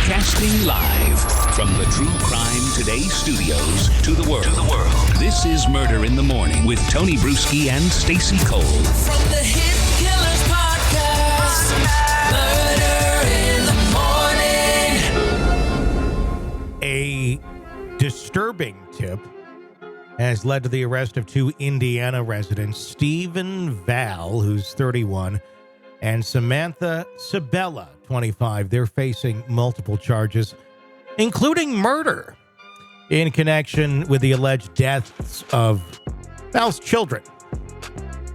Broadcasting live from the True Crime Today studios to the world. This is Murder in the Morning with Tony Bruschi and Stacey Cole. From the Hit Killers Podcast, Murder in the Morning. A disturbing tip has led to the arrest of two Indiana residents, Stephen Valle, who's 31, and Samantha Sebella, 25. They're facing multiple charges, including murder, in connection with the alleged deaths of Valle's children.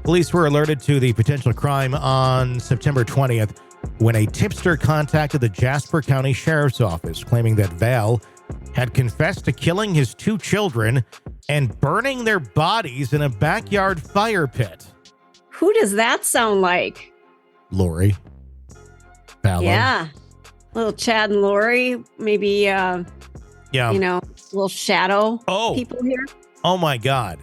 Police were alerted to the potential crime on September 20th when a tipster contacted the Jasper County Sheriff's Office, claiming that Valle had confessed to killing his two children and burning their bodies in a backyard fire pit. Who does that sound like? Lori. Valle. Yeah. Little Chad and Lori. Maybe, Yeah. Little shadow Oh. people here. Oh my God.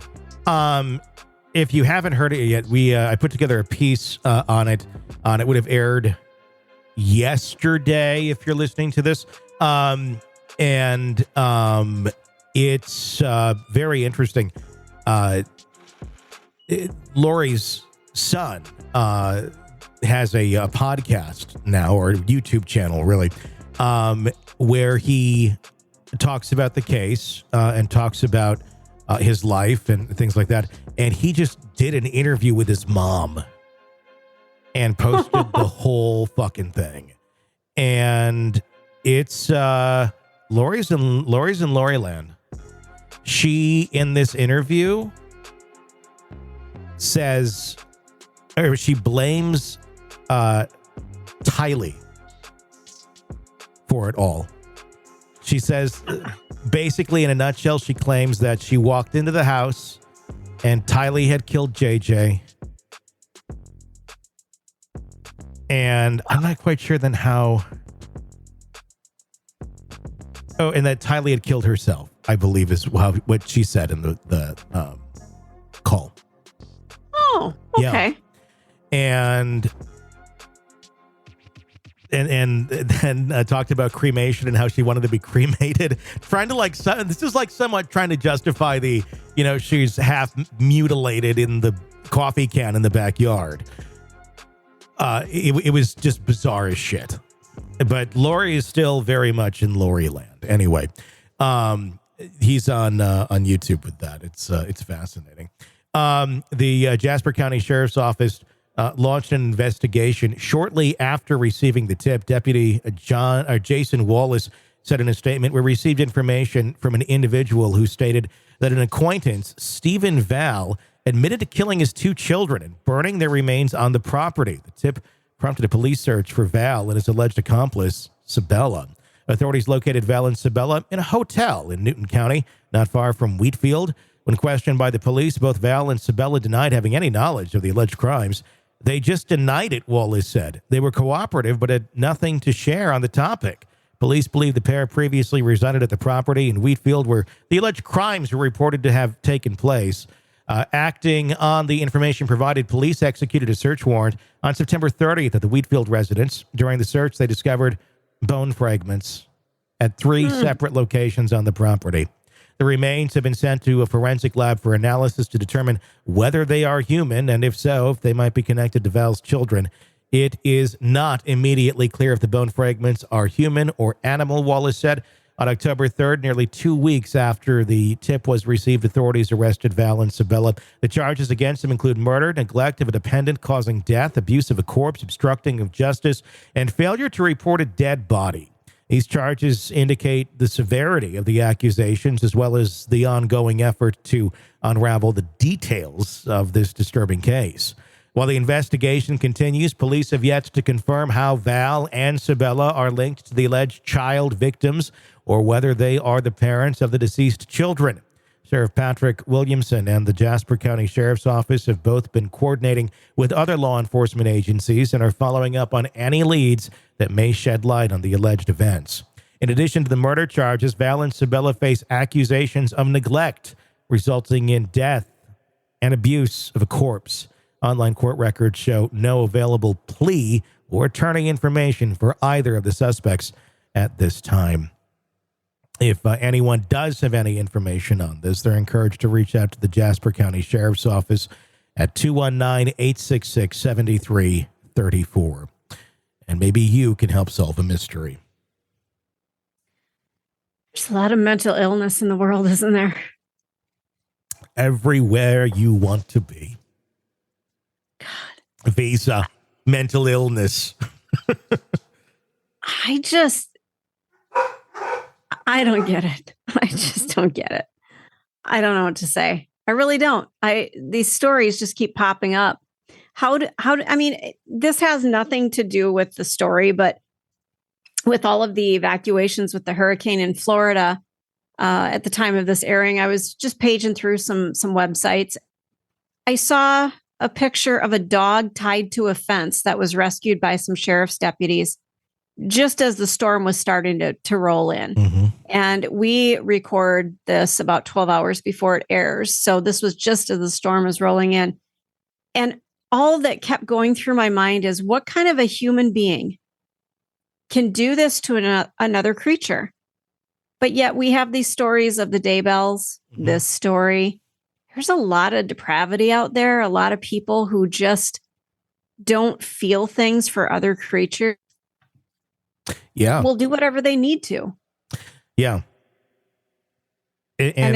If you haven't heard it yet, I put together a piece on it. It would have aired yesterday if you're listening to this. It's very interesting. Lori's son has a podcast now, or a YouTube channel, really, where he talks about the case and talks about his life and things like that. And he just did an interview with his mom and posted the whole fucking thing. And it's Lori's in Loriland. She, in this interview, says, or she blames Tylee for it all. She says, basically, in a nutshell, she claims that she walked into the house and Tylee had killed JJ. And I'm not quite sure then how. Oh, and that Tylee had killed herself, I believe, is what she said in the call. Oh, okay. Yeah. And then talked about cremation and how she wanted to be cremated, trying to this is like somewhat trying to justify the, she's half mutilated in the coffee can in the backyard. It was just bizarre as shit. But Lori is still very much in Lori land. Anyway, he's on YouTube with that. It's fascinating. The Jasper County Sheriff's Office launched an investigation shortly after receiving the tip. Deputy Jason Wallace said in a statement, "We received information from an individual who stated that an acquaintance, Stephen Valle, admitted to killing his two children and burning their remains on the property. The tip prompted a police search for Valle and his alleged accomplice, Sebella. Authorities located Valle and Sebella in a hotel in Newton County, not far from Wheatfield. When questioned by the police, both Valle and Sebella denied having any knowledge of the alleged crimes. They just denied it," Wallace said. "They were cooperative, but had nothing to share on the topic." Police believe the pair previously resided at the property in Wheatfield where the alleged crimes were reported to have taken place. Acting on the information provided, police executed a search warrant on September 30th at the Wheatfield residence. During the search, they discovered bone fragments at three separate locations on the property. The remains have been sent to a forensic lab for analysis to determine whether they are human, and if so, if they might be connected to Val's children. It is not immediately clear if the bone fragments are human or animal, Wallace said. On October 3rd, nearly 2 weeks after the tip was received, authorities arrested Valle and Sebella. The charges against them include murder, neglect of a dependent causing death, abuse of a corpse, obstructing of justice, and failure to report a dead body. These charges indicate the severity of the accusations as well as the ongoing effort to unravel the details of this disturbing case. While the investigation continues, police have yet to confirm how Valle and Sebella are linked to the alleged child victims or whether they are the parents of the deceased children. Sheriff Patrick Williamson and the Jasper County Sheriff's Office have both been coordinating with other law enforcement agencies and are following up on any leads that may shed light on the alleged events. In addition to the murder charges, Valle and Sebella face accusations of neglect, resulting in death and abuse of a corpse. Online court records show no available plea or attorney information for either of the suspects at this time. If anyone does have any information on this, they're encouraged to reach out to the Jasper County Sheriff's Office at 219-866-7334. And maybe you can help solve a mystery. There's a lot of mental illness in the world, isn't there? Everywhere you want to be. God. Visa, mental illness. I don't get it. I just don't get it. I don't know what to say. I really don't. These stories just keep popping up. I mean, this has nothing to do with the story, but with all of the evacuations with the hurricane in Florida, at the time of this airing, I was just paging through some websites. I saw a picture of a dog tied to a fence that was rescued by some sheriff's deputies just as the storm was starting to roll in. Mm-hmm. And we record this about 12 hours before it airs. So this was just as the storm was rolling in. And all that kept going through my mind is, what kind of a human being can do this to another creature? But yet we have these stories of the Daybells, mm-hmm. this story. There's a lot of depravity out there, a lot of people who just don't feel things for other creatures. Yeah. Will do whatever they need to. Yeah. And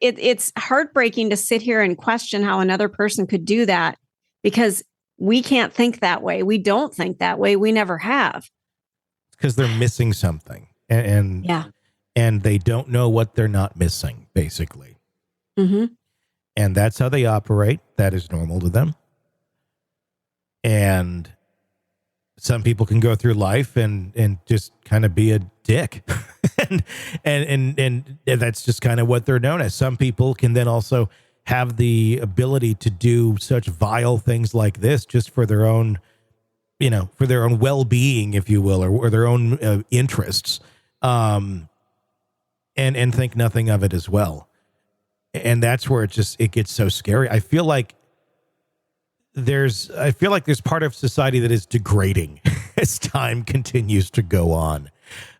it's heartbreaking to sit here and question how another person could do that, because we can't think that way. We don't think that way. We never have. Because they're missing something. And they don't know what they're not missing, basically. Mm-hmm. And that's how they operate. That is normal to them. And some people can go through life and just kind of be a dick. and that's just kind of what they're known as. Some people can then also have the ability to do such vile things like this just for their own, for their own well-being, if you will, or their own interests, and think nothing of it as well. And that's where it gets so scary. I feel like there's part of society that is degrading as time continues to go on.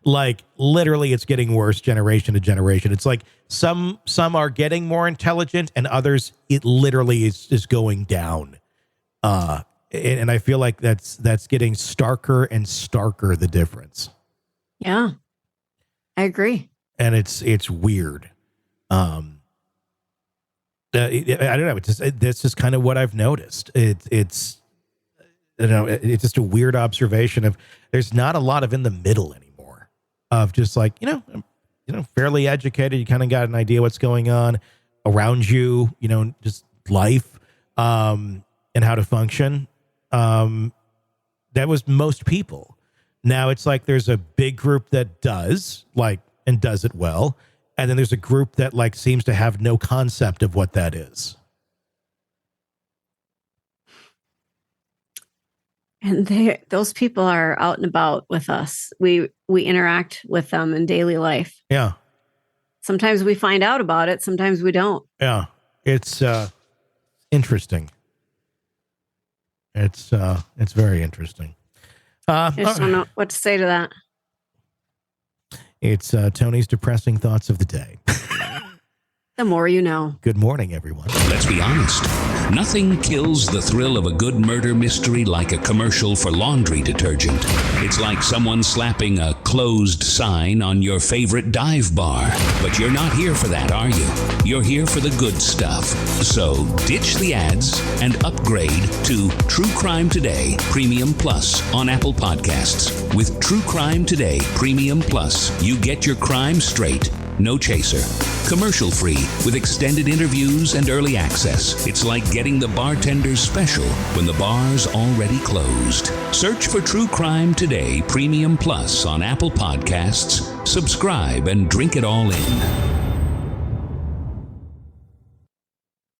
Like, literally, it's getting worse generation to generation. It's like some are getting more intelligent, and others, it literally is going down. And I feel like that's getting starker and starker, the difference. Yeah, I agree. And it's weird. I don't know. That's just kind of what I've noticed. It's just a weird observation of, there's not a lot of in the middle anymore, of just like, fairly educated. You kind of got an idea what's going on around you, just life, and how to function. That was most people. Now it's like, there's a big group that does it well. And then there's a group that seems to have no concept of what that is. And those people are out and about with us. We interact with them in daily life. Yeah. Sometimes we find out about it. Sometimes we don't. Yeah. It's interesting. It's very interesting. I just don't know what to say to that. It's Tony's depressing thoughts of the day. The more you know. Good morning, everyone. Let's be honest. Nothing kills the thrill of a good murder mystery like a commercial for laundry detergent. It's like someone slapping a closed sign on your favorite dive bar. But you're not here for that, are you? You're here for the good stuff. So ditch the ads and upgrade to True Crime Today Premium Plus on Apple Podcasts. With True Crime Today Premium Plus, you get your crime straight. No chaser. Commercial free with extended interviews and early access. It's like getting the bartender's special when the bar's already closed. Search for True Crime Today Premium Plus on Apple Podcasts. Subscribe and drink it all in.